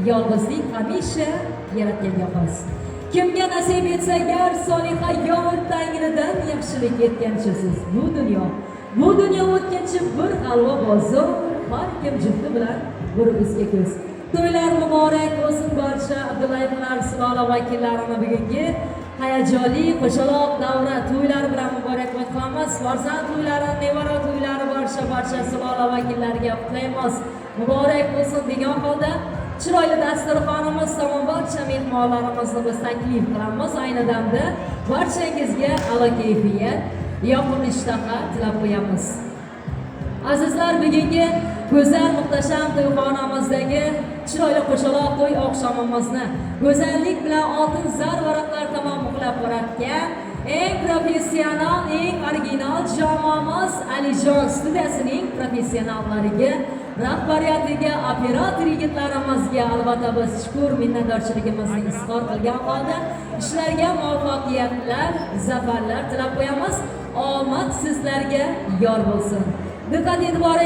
yolg'izlik hamisha yaratganga xos. Kimga nasib etsa gar soliha yor tangridan yaxshilik etgancha siz bu dunyo o'tkinchi bir halva bozor, har kim jufti bilan bir o'zga ko'z. To'ylar muborak bo'lsin barcha Abdullayevlar Sulola vakillarini bugungi hayajonli qo'shaloq davra to'ylari bilan muborakbod qilamiz. Farzand to'ylari, nevara to'ylari barcha Sulola vakillariga qutlaymiz. Muborak bo'lsin degan holda chiroyli dasturxonimiz tomon barcha mehmonlarimizni biz taklif qilamiz. Ayni damda barchangizga a'lo kayfiyat, yoqimli ishtaha tilab qo'yamiz. Azizlar, bugungi go'zal muhtasham to'yxonamizdagi chiroyli qo'shaloq to'y oqshomimizni go'zallik bilan oltin zar varaqlar tomon muqlab boratgan eng professional, eng original jamoamiz Alijon studiyasining professionallariga, rahbariyatiga, operator yigitlarimizga albatta biz shukr minnatdorchiligimizni izhor qilgan holda ishlarga muvaffaqiyatlar, zafarlar tilab qo'yamiz. Omad sizlarga yor bo'lsin. Diqqat e'tiboringiz